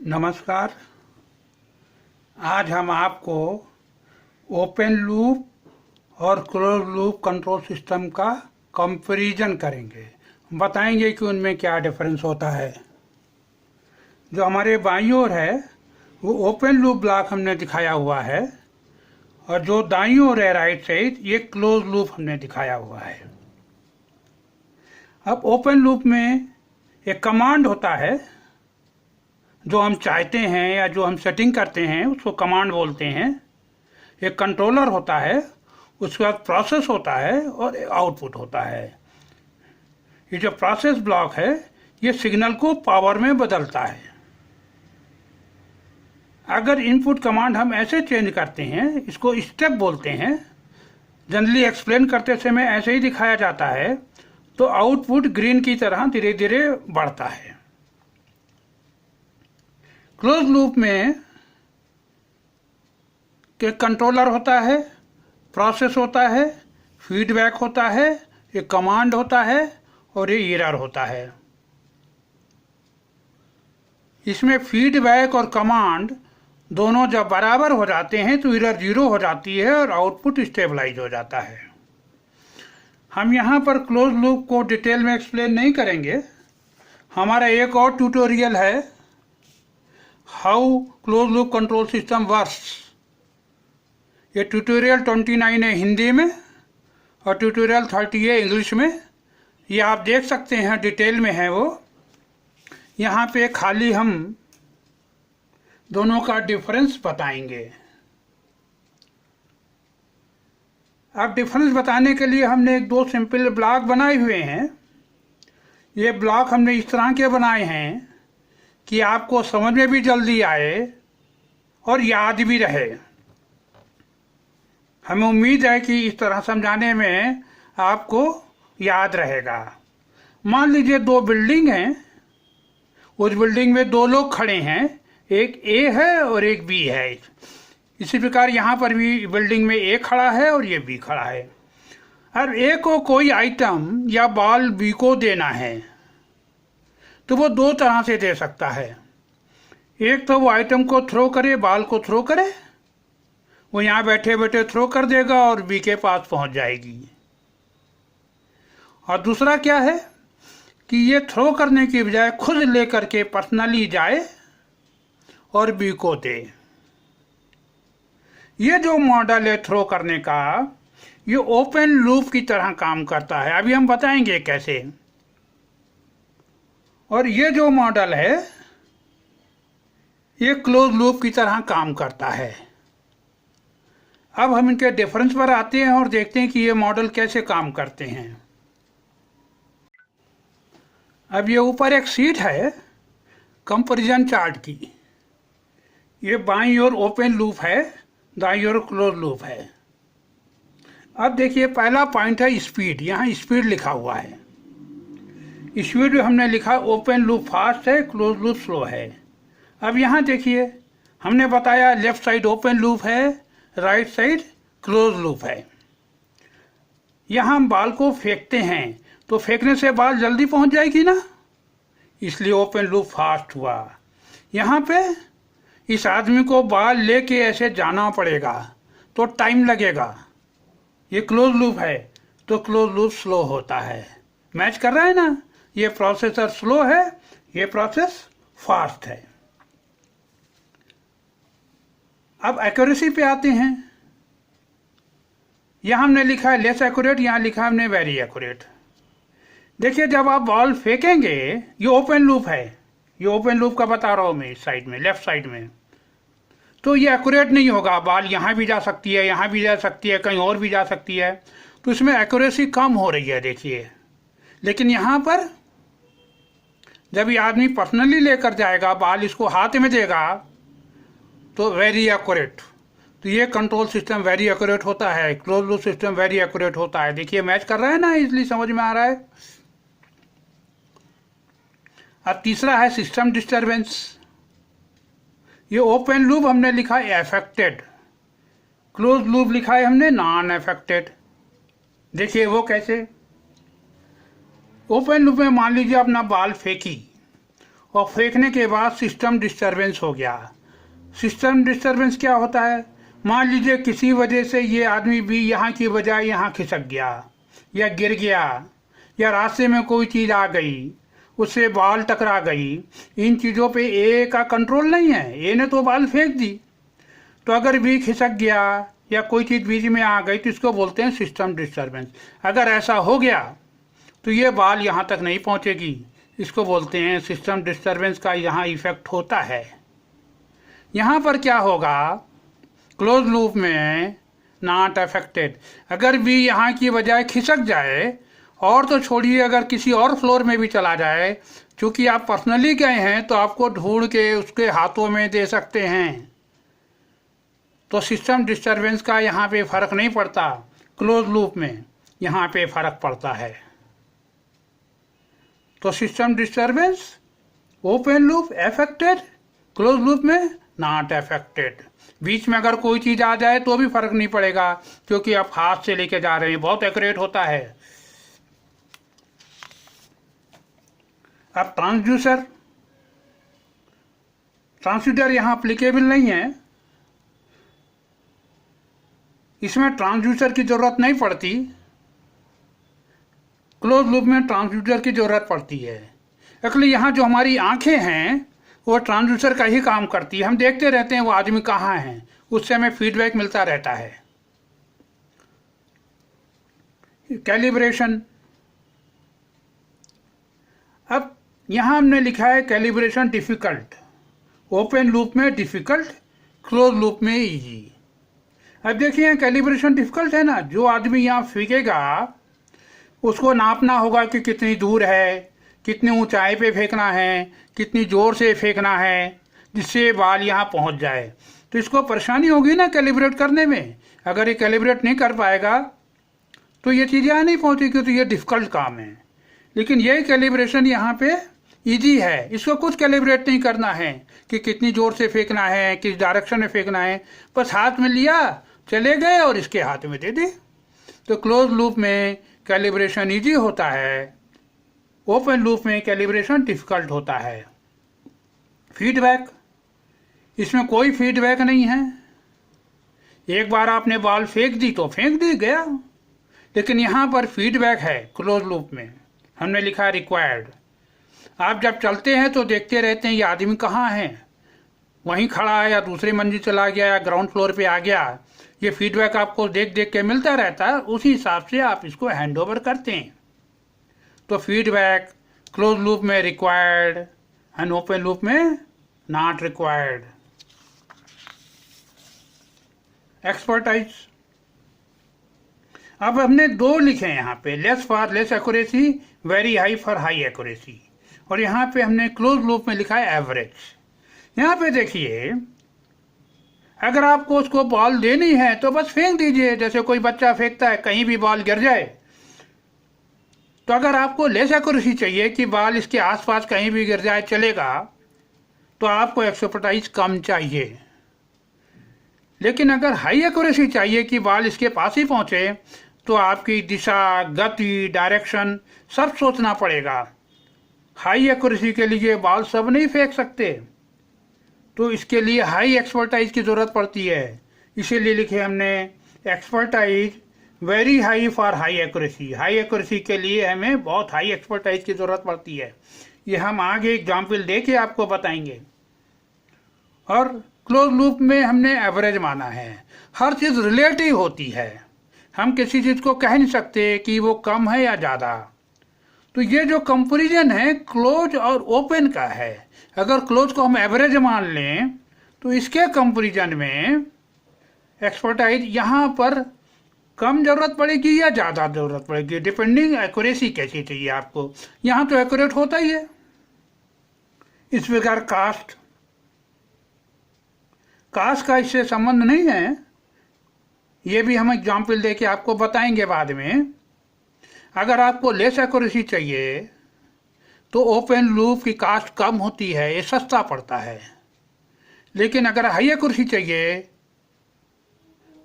नमस्कार। आज हम आपको ओपन लूप और क्लोज लूप कंट्रोल सिस्टम का कंपैरिजन करेंगे। बताएंगे कि उनमें क्या डिफरेंस होता है। जो हमारे बाईं ओर है वो ओपन लूप ब्लॉक हमने दिखाया हुआ है और जो दाईं ओर है राइट साइड ये क्लोज लूप हमने दिखाया हुआ है। अब ओपन लूप में एक कमांड होता है जो हम चाहते हैं या जो हम सेटिंग करते हैं उसको कमांड बोलते हैं। एक कंट्रोलर होता है, उसके बाद प्रोसेस होता है और आउटपुट होता है। ये जो प्रोसेस ब्लॉक है ये सिग्नल को पावर में बदलता है। अगर इनपुट कमांड हम ऐसे चेंज करते हैं, इसको स्टेप बोलते हैं, जनरली एक्सप्लेन करते समय ऐसे ही दिखाया जाता है, तो आउटपुट ग्रीन की तरह धीरे धीरे बढ़ता है। क्लोज लूप में के कंट्रोलर होता है, प्रोसेस होता है, फीडबैक होता है, एक कमांड होता है और ये एरर होता है। इसमें फीडबैक और कमांड दोनों जब बराबर हो जाते हैं तो एरर 0 हो जाती है और आउटपुट स्टेबलाइज हो जाता है। हम यहाँ पर क्लोज लूप को डिटेल में एक्सप्लेन नहीं करेंगे। हमारा एक और ट्यूटोरियल है how close loop control system works. ये ट्यूटोरियल 29 है हिंदी में और ट्यूटोरियल 30 है इंग्लिश में। ये आप देख सकते हैं, डिटेल में है वो। यहाँ पे खाली हम दोनों का डिफरेंस बताएंगे। अब डिफरेंस बताने के लिए हमने दो सिंपल ब्लॉक बनाए हुए हैं। ये ब्लॉक हमने इस तरह के बनाए हैं कि आपको समझ में भी जल्दी आए और याद भी रहे। हमें उम्मीद है कि इस तरह समझाने में आपको याद रहेगा। मान लीजिए दो बिल्डिंग हैं, उस बिल्डिंग में दो लोग खड़े हैं, एक ए है और एक बी है। इसी प्रकार यहाँ पर भी बिल्डिंग में ए खड़ा है और ये बी खड़ा है। अब ए को कोई आइटम या बॉल बी को देना है तो वो दो तरह से दे सकता है। एक तो वो आइटम को थ्रो करे, बॉल को थ्रो करे, वो यहाँ बैठे बैठे थ्रो कर देगा और बी के पास पहुँच जाएगी। और दूसरा क्या है कि ये थ्रो करने की बजाय खुद लेकर के पर्सनली जाए और बी को दे। ये जो मॉडल है थ्रो करने का, ये ओपन लूप की तरह काम करता है। अभी हम बताएंगे कैसे। और ये जो मॉडल है ये क्लोज लूप की तरह काम करता है। अब हम इनके डिफरेंस पर आते हैं और देखते हैं कि ये मॉडल कैसे काम करते हैं। अब ये ऊपर एक शीट है कंपैरिजन चार्ट की। ये बाईं ओर ओपन लूप है, दाईं ओर क्लोज लूप है। अब देखिए पहला पॉइंट है स्पीड। यहाँ स्पीड लिखा हुआ है। स्पीड में हमने लिखा ओपन लूप फास्ट है, क्लोज लूप स्लो है। अब यहाँ देखिए हमने बताया लेफ्ट साइड ओपन लूप है, राइट साइड क्लोज लूप है। यहाँ हम बाल को फेंकते हैं तो फेंकने से बाल जल्दी पहुँच जाएगी ना, इसलिए ओपन लूप फास्ट हुआ। यहाँ पे इस आदमी को बाल लेके ऐसे जाना पड़ेगा तो टाइम लगेगा। ये क्लोज लूप है तो क्लोज लूप स्लो होता है। मैच कर रहा है ना, ये प्रोसेसर स्लो है, ये प्रोसेस फास्ट है। अब एक्यूरेसी पे आते हैं। यहाँ हमने लिखा है लेस एक्यूरेट, यहाँ लिखा है हमने वेरी एक्यूरेट। देखिए जब आप बॉल फेंकेंगे, ये ओपन लूप है, ये ओपन लूप का बता रहा हूँ मैं, इस साइड में लेफ्ट साइड में, तो ये एक्यूरेट नहीं होगा। बॉल यहाँ भी जा सकती है, यहाँ भी जा सकती है, कहीं और भी जा सकती है, तो इसमें एक्यूरेसी कम हो रही है देखिए। लेकिन यहाँ पर जब ये आदमी पर्सनली लेकर जाएगा, बॉल इसको हाथ में देगा, तो वेरी एक्यूरेट। तो ये कंट्रोल सिस्टम वेरी एक्यूरेट होता है, close loop system very accurate होता है। देखिए मैच कर रहा है ना, इसलिए समझ में आ रहा है। अब तीसरा है सिस्टम डिस्टरबेंस। ये ओपन लूप हमने लिखा है अफेक्टेड, क्लोज लूप लिखा है हमने नॉन अफेक्टेड। देखिए वो कैसे। ओपन लूप में मान लीजिए अपना बॉल फेंकी और फेंकने के बाद सिस्टम डिस्टरबेंस हो गया। सिस्टम डिस्टरबेंस क्या होता है? मान लीजिए किसी वजह से ये आदमी भी यहाँ की बजाय यहाँ खिसक गया या गिर गया या रास्ते में कोई चीज़ आ गई, उससे बॉल टकरा गई। इन चीज़ों पे ए का कंट्रोल नहीं है। ए ने तो बॉल फेंक दी, तो अगर भी खिसक गया या कोई चीज़ बीच में आ गई तो इसको बोलते हैं सिस्टम डिस्टरबेंस। अगर ऐसा हो गया तो ये बॉल यहाँ तक नहीं पहुँचेगी, इसको बोलते हैं सिस्टम डिस्टरबेंस का यहाँ इफेक्ट होता है। यहाँ पर क्या होगा, क्लोज लूप में नॉट अफेक्टेड। अगर भी यहाँ की बजाय खिसक जाए, और तो छोड़िए अगर किसी और फ्लोर में भी चला जाए, क्योंकि आप पर्सनली गए हैं तो आपको ढूंढ के उसके हाथों में दे सकते हैं, तो सिस्टम डिस्टरबेंस का यहाँ पे फ़र्क नहीं पड़ता। क्लोज लूप में यहाँ पे फ़र्क पड़ता है। तो system disturbance open loop affected, close loop में नॉट अफेक्टेड। बीच में अगर कोई चीज़ आ जाए तो भी फ़र्क नहीं पड़ेगा, क्योंकि आप हाथ से लेके जा रहे हैं, बहुत एक्यूरेट होता है। अब ट्रांसड्यूसर यहाँ अप्लीकेबल नहीं है, इसमें ट्रांसड्यूसर की ज़रूरत नहीं पड़ती। क्लोज लूप में ट्रांसड्यूसर की ज़रूरत पड़ती है। एक्चुअली यहाँ जो हमारी आंखें हैं वो ट्रांसड्यूसर का ही काम करती है। हम देखते रहते हैं वो आदमी कहाँ है, उससे हमें फीडबैक मिलता रहता है। कैलिब्रेशन, अब यहाँ हमने लिखा है कैलिब्रेशन डिफ़िकल्ट। ओपन लूप में डिफ़िकल्ट, क्लोज लूप में इजी। अब देखिए कैलिब्रेशन डिफ़िकल्ट है ना, जो आदमी यहाँ फेंकेगा उसको नापना होगा कि कितनी दूर है, कितनी ऊंचाई पे फेंकना है, कितनी ज़ोर से फेंकना है, जिससे बॉल यहाँ पहुँच जाए। तो इसको परेशानी होगी ना कैलिब्रेट करने में। अगर ये कैलिब्रेट नहीं कर पाएगा तो ये चीज़ यहाँ नहीं पहुँचेगी, तो ये डिफ़िकल्ट काम है। लेकिन ये कैलिब्रेशन यहाँ पे इजी है। इसको कुछ कैलिब्रेट नहीं करना है कि कितनी ज़ोर से फेंकना है, किस डायरेक्शन में फेंकना है, बस हाथ में लिया, चले गए और इसके हाथ में दे दी। तो क्लोज लूप में कैलिब्रेशन इजी होता है, ओपन लूप में कैलिब्रेशन डिफ़िकल्ट होता है। फीडबैक, इसमें कोई फीडबैक नहीं है। एक बार आपने बॉल फेंक दी तो फेंक दी, गया। लेकिन यहाँ पर फीडबैक है क्लोज लूप में। हमने लिखा रिक्वायर्ड। आप जब चलते हैं तो देखते रहते हैं ये आदमी कहाँ है, वहीं खड़ा है या दूसरी मंजिल चला गया या ग्राउंड फ्लोर पे आ गया। ये फीडबैक आपको देख देख के मिलता रहता है, उसी हिसाब से आप इसको हैंड ओवर करते हैं। तो फीडबैक क्लोज लूप में रिक्वायर्ड एंड ओपन लूप में नॉट रिक्वायर्ड। एक्सपर्टाइज, अब हमने दो लिखे यहाँ पे, less for less accuracy, very high for high accuracy. और यहाँ पे हमने क्लोज लूप में लिखा है एवरेज। यहाँ पे देखिए, अगर आपको उसको बॉल देनी है तो बस फेंक दीजिए, जैसे कोई बच्चा फेंकता है, कहीं भी बॉल गिर जाए। तो अगर आपको लेस एक्यूरेसी चाहिए कि बॉल इसके आसपास कहीं भी गिर जाए चलेगा, तो आपको एक्सपर्टाइज कम चाहिए। लेकिन अगर हाई एक्यूरेसी चाहिए कि बॉल इसके पास ही पहुंचे, तो आपकी दिशा, गति, डायरेक्शन सब सोचना पड़ेगा। हाई एक्यूरेसी के लिए बॉल सब नहीं फेंक सकते, तो इसके लिए हाई एक्सपर्टाइज की ज़रूरत पड़ती है। इसीलिए लिखे हमने expertise very high for high accuracy. High accuracy के लिए हमें बहुत हाई एक्सपर्टाइज की ज़रूरत पड़ती है। ये हम आगे एग्जाम्पल दे के आपको बताएंगे। और क्लोज लूप में हमने एवरेज माना है। हर चीज़ रिलेटिव होती है, हम किसी चीज़ को कह नहीं सकते कि वो कम है या ज़्यादा। तो ये जो कंपैरिजन है क्लोज और ओपन का है। अगर क्लोज को हम एवरेज मान लें तो इसके कंपैरिजन में एक्सपर्टाइज यहाँ पर कम ज़रूरत पड़ेगी या ज़्यादा ज़रूरत पड़ेगी, डिपेंडिंग एक्यूरेसी कैसी चाहिए आपको। यहाँ तो एक्यूरेट होता ही है। इस प्रकार कास्ट का इससे संबंध नहीं है, ये भी हम एग्जाम्पल दे के आपको बताएंगे बाद में। अगर आपको लेस एक्यूरेसी चाहिए तो ओपन लूप की कास्ट कम होती है, ये सस्ता पड़ता है। लेकिन अगर हाई एक्यूरेसी चाहिए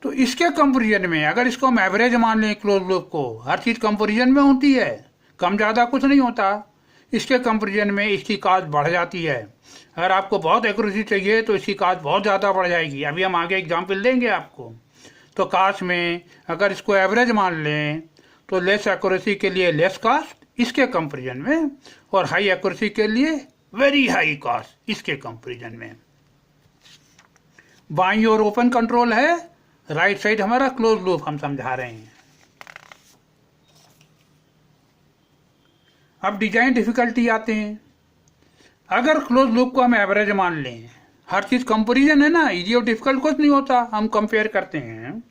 तो इसके कंपैरिजन में, अगर इसको हम एवरेज मान लें क्लोज लूप को, हर चीज़ कंपैरिजन में होती है, कम ज़्यादा कुछ नहीं होता। इसके कंपेरिजन में इसकी कॉस्ट बढ़ जाती है। अगर आपको बहुत एक्यूरेसी चाहिए तो इसकी कॉस्ट बहुत ज़्यादा बढ़ जाएगी। अभी हम आगे एग्जांपल देंगे आपको। तो कॉस्ट में अगर इसको एवरेज मान लें तो लेस एक्यूरेसी के लिए लेस कॉस्ट इसके कंपेरिजन में, और हाई एक्यूरेसी के लिए वेरी हाई कॉस्ट इसके कंपेरिजन में। बाईं ओर ओपन कंट्रोल है, राइट साइड हमारा क्लोज लूप हम समझा रहे हैं। अब डिजाइन डिफिकल्टी आते हैं। अगर क्लोज लूप को हम एवरेज मान लें, हर चीज कंपैरिजन है ना, इजी और डिफिकल्ट कुछ नहीं होता, हम कंपेयर करते हैं।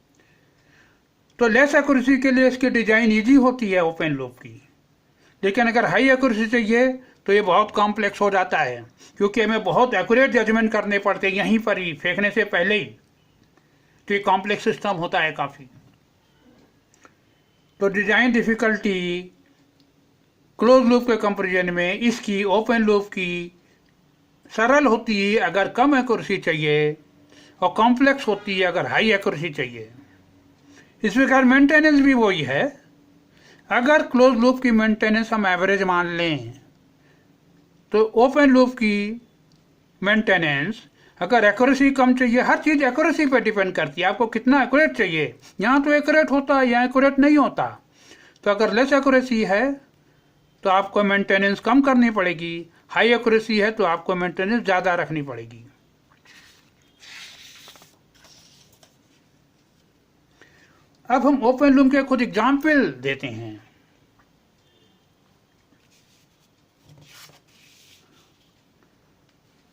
तो लेस एक्यूरेसी के लिए इसकी डिजाइन इजी होती है ओपन लूप की, लेकिन अगर हाई एक्यूरेसी चाहिए तो ये बहुत कॉम्प्लेक्स हो जाता है, क्योंकि हमें बहुत एक्यूरेट जजमेंट करने पड़ते हैं यहीं पर ही, फेंकने से पहले ही। तो ये कॉम्प्लेक्स सिस्टम होता है काफ़ी। तो डिजाइन डिफिकल्टी क्लोज लूप के कंपेरिजन में इसकी ओपन लूप की सरल होती है अगर कम एक्यूरेसी चाहिए, और कॉम्प्लेक्स होती है अगर हाई एक्यूरेसी चाहिए। इस प्रकार मेंटेनेंस भी वही है। अगर क्लोज लूप की मेंटेनेंस हम एवरेज मान लें तो ओपन लूप की मेंटेनेंस अगर एक्यूरेसी कम चाहिए, हर चीज़ एक्यूरेसी पे डिपेंड करती है, आपको कितना एक्यूरेट चाहिए। यहाँ तो एक्यूरेट होता है, यहाँ एक्यूरेट नहीं होता। तो अगर लेस एक्यूरेसी है तो आपको मेंटेनेंस कम करनी पड़ेगी, हाई एक्यूरेसी है तो आपको मेंटेनेंस ज़्यादा रखनी पड़ेगी। अब हम ओपन लूप के कुछ एग्जाम्पल देते हैं।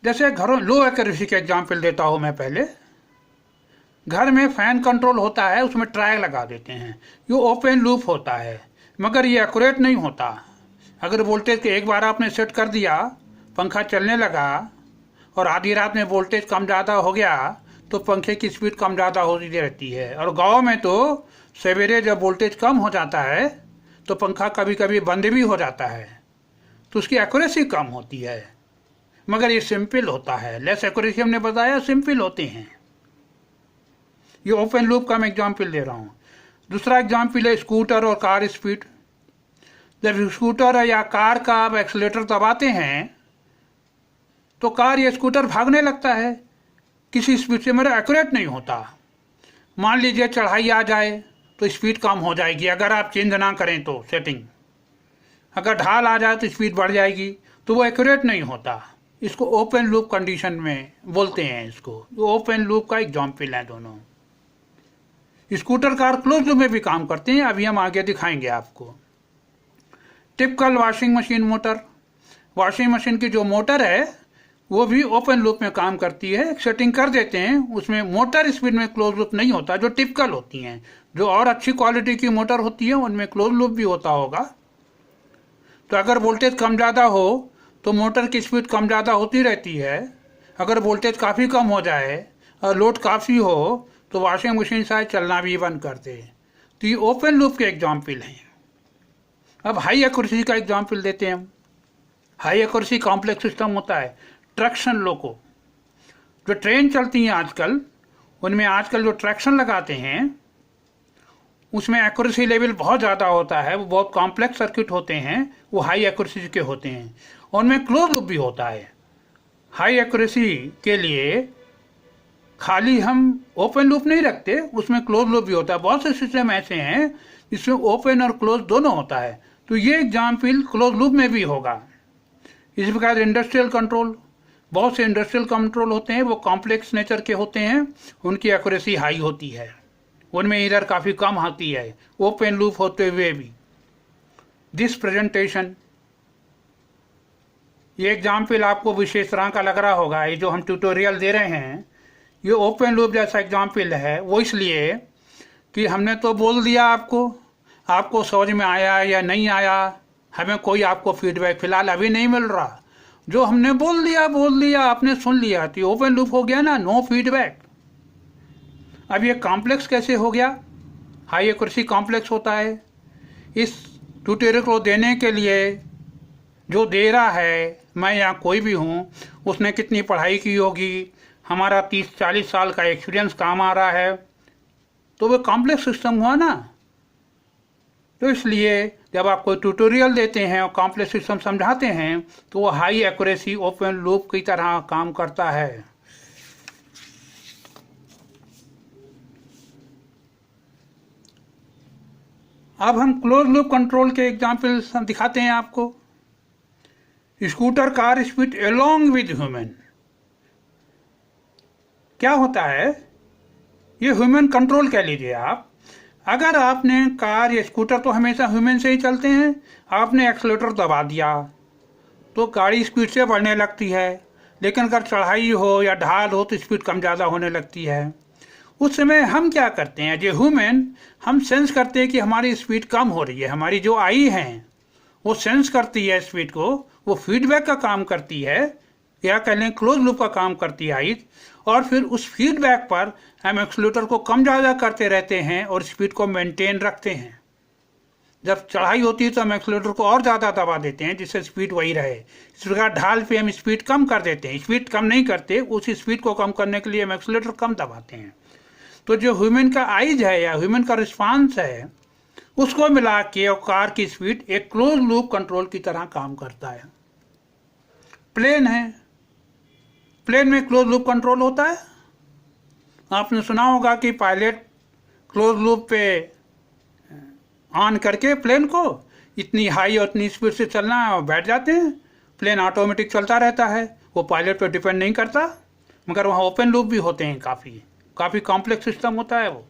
जैसे घरों लो एक्यूरेसी के एग्जाम्पल देता हूं मैं पहले। घर में फैन कंट्रोल होता है, उसमें ट्रायल लगा देते हैं, ये ओपन लूप होता है, मगर ये एक्यूरेट नहीं होता। अगर वोल्टेज के एक बार आपने सेट कर दिया, पंखा चलने लगा और आधी रात में वोल्टेज कम ज़्यादा हो गया तो पंखे की स्पीड कम ज़्यादा होती रहती है। और गांव में तो सवेरे जब वोल्टेज कम हो जाता है तो पंखा कभी कभी बंद भी हो जाता है, तो उसकी एक्यूरेसी कम होती है, मगर ये सिंपल होता है। लेस एक्यूरेसी हमने बताया सिंपल होते हैं। ये ओपन लूप का मैं एग्जाम्पल दे रहा हूँ। दूसरा एग्जाम्पल है स्कूटर और कार स्पीड। जब स्कूटर या कार का आप एक्सीलेटर दबाते हैं तो कार या स्कूटर भागने लगता है किसी स्पीड से, मेरा एक्यूरेट नहीं होता। मान लीजिए चढ़ाई आ जाए तो स्पीड कम हो जाएगी अगर आप चेंज ना करें तो सेटिंग। अगर ढाल आ जाए तो स्पीड बढ़ जाएगी, तो वो एक्यूरेट नहीं होता। इसको ओपन लूप कंडीशन में बोलते हैं। इसको ओपन लूप का एग्जाम्पल है दोनों। स्कूटर कार क्लोज लूप में भी काम करते हैं, अभी हम आगे दिखाएंगे आपको। Typical washing machine motor. Washing machine की जो मोटर है वो भी ओपन लूप में काम करती है। सेटिंग कर देते हैं, उसमें मोटर स्पीड में क्लोज लूप नहीं होता, जो टिपिकल होती हैं। जो और अच्छी क्वालिटी की मोटर होती है उनमें क्लोज लूप भी होता होगा। तो अगर वोल्टेज कम ज़्यादा हो तो मोटर की स्पीड कम ज़्यादा होती रहती है। अगर वोल्टेज काफ़ी कम हो जाए और लोड काफ़ी हो तो वॉशिंग मशीन शायद चलना भी बंद कर दे। तो ये ओपन लूप के एग्जाम्पल हैं। अब हाई एक्यूरेसी का एग्जाम्पल देते हैं हम। हाई एक्यूरेसी कॉम्प्लेक्स सिस्टम होता है। ट्रैक्शन लोको, जो ट्रेन चलती हैं आजकल, उनमें आजकल जो ट्रैक्शन लगाते हैं उसमें एक्यूरेसी लेवल बहुत ज़्यादा होता है। वो बहुत कॉम्प्लेक्स सर्किट होते हैं, वो हाई एक्यूरेसी के होते हैं। और उनमें क्लोज लूप भी होता है। हाई एक्यूरेसी के लिए खाली हम ओपन लूप नहीं रखते, उसमें क्लोज लूप भी होता है। बहुत से सिस्टम ऐसे हैं जिसमें ओपन और क्लोज दोनों होता है। तो ये एग्जाम्पल क्लोज लूप में भी होगा। इसी प्रकार इंडस्ट्रियल कंट्रोल, बहुत से इंडस्ट्रियल कंट्रोल होते हैं, वो कॉम्प्लेक्स नेचर के होते हैं, उनकी एक्यूरेसी हाई होती है, उनमें एरर काफ़ी कम आती है ओपन लूप होते हुए भी। दिस प्रेजेंटेशन, ये एग्जाम्पल आपको विशेष तरह का लग रहा होगा। ये जो हम ट्यूटोरियल दे रहे हैं ये ओपन लूप जैसा एग्जाम्पल है। वो इसलिए कि हमने तो बोल दिया आपको समझ में आया या नहीं आया, हमें कोई आपको फीडबैक फिलहाल अभी नहीं मिल रहा। जो हमने बोल दिया आपने सुन लिया, तो ओपन लूप हो गया ना, नो फीडबैक। अब ये कॉम्प्लेक्स कैसे हो गया? हाई एक्यूरेसी कॉम्प्लेक्स होता है। इस ट्यूटोरियल को देने के लिए जो दे रहा है, मैं या कोई भी हूँ, उसने कितनी पढ़ाई की होगी, हमारा 30-40 साल का एक्सपीरियंस काम आ रहा है, तो वो कॉम्प्लेक्स सिस्टम हुआ ना। तो इसलिए जब आप कोई ट्यूटोरियल देते हैं और कॉम्प्लेक्स सिस्टम समझाते हैं तो वो हाई एक्यूरेसी ओपन लूप की तरह काम करता है। अब हम क्लोज लूप कंट्रोल के एग्जाम्पल दिखाते हैं आपको। Scooter car speed along with human. क्या होता है, ये ह्यूमन कंट्रोल कह लीजिए आप। अगर आपने कार या स्कूटर तो हमेशा ह्यूमन से ही चलते हैं, आपने एक्सीलरेटर दबा दिया तो गाड़ी स्पीड से बढ़ने लगती है, लेकिन अगर चढ़ाई हो या ढाल हो तो स्पीड कम ज़्यादा होने लगती है। उस समय हम क्या करते हैं, जो ह्यूमन, हम सेंस करते हैं कि हमारी स्पीड कम हो रही है। हमारी जो आई है वो सेंस करती है स्पीड को, वो फीडबैक का काम करती है, या कह लें क्लोज लूप का काम करती है आई, और फिर उस फीडबैक पर हम एक्सीलरेटर को कम ज़्यादा करते रहते हैं और स्पीड को मेंटेन रखते हैं। जब चढ़ाई होती है तो हम एक्सीलरेटर को और ज़्यादा दबा देते हैं जिससे स्पीड वही रहे। इस प्रकार ढाल पे हम स्पीड कम कर देते हैं, स्पीड कम नहीं करते, उस स्पीड को कम करने के लिए हम एक्सीलरेटर कम दबाते हैं। तो जो ह्यूमन का आइज है या ह्यूमन का रिस्पांस है, उसको मिला के और कार की स्पीड एक क्लोज लूप कंट्रोल की तरह काम करता है। प्लेन है, प्लेन में क्लोज लूप कंट्रोल होता है। आपने सुना होगा कि पायलट क्लोज लूप पे ऑन करके प्लेन को इतनी हाई और इतनी स्पीड से चलना है और बैठ जाते हैं, प्लेन ऑटोमेटिक चलता रहता है, वो पायलट पे डिपेंड नहीं करता। मगर वहाँ ओपन लूप भी होते हैं, काफ़ी कॉम्प्लेक्स सिस्टम होता है वो।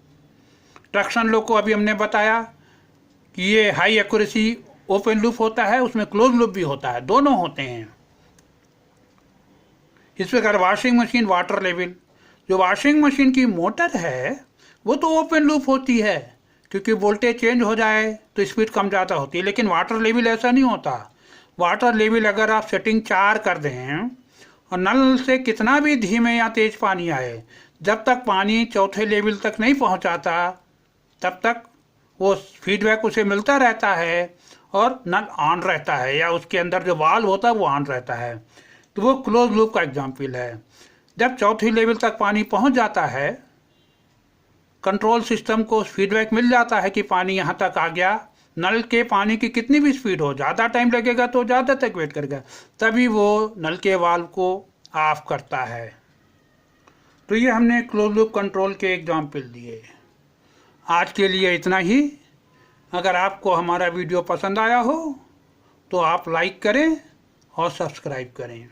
ट्रैक्शन लूप को अभी हमने बताया कि ये हाई एक्यूरेसी ओपन लूप होता है, उसमें क्लोज लूप भी होता है, दोनों होते हैं। इस प्रकार वॉशिंग मशीन वाटर लेवल, जो वॉशिंग मशीन की मोटर है वो तो ओपन लूप होती है, क्योंकि वोल्टेज चेंज हो जाए तो स्पीड कम ज़्यादा होती है। लेकिन वाटर लेवल ऐसा नहीं होता। वाटर लेवल अगर आप सेटिंग 4 कर दें और नल से कितना भी धीमे या तेज पानी आए, जब तक पानी चौथे लेवल तक नहीं पहुंचाता तब तक वो फीडबैक उसे मिलता रहता है और नल ऑन रहता है, या उसके अंदर जो वाल्व होता है वो ऑन रहता है। तो वो क्लोज लूप का एग्जाम्पल है। जब चौथी लेवल तक पानी पहुंच जाता है, कंट्रोल सिस्टम को फीडबैक मिल जाता है कि पानी यहाँ तक आ गया। नल के पानी की कितनी भी स्पीड हो, ज़्यादा टाइम लगेगा तो ज़्यादा तक वेट करेगा, तभी वो नल के वाल्व को ऑफ करता है। तो ये हमने क्लोज लूप कंट्रोल के एग्जाम्पल दिए। आज के लिए इतना ही। अगर आपको हमारा वीडियो पसंद आया हो तो आप लाइक करें और सब्सक्राइब करें।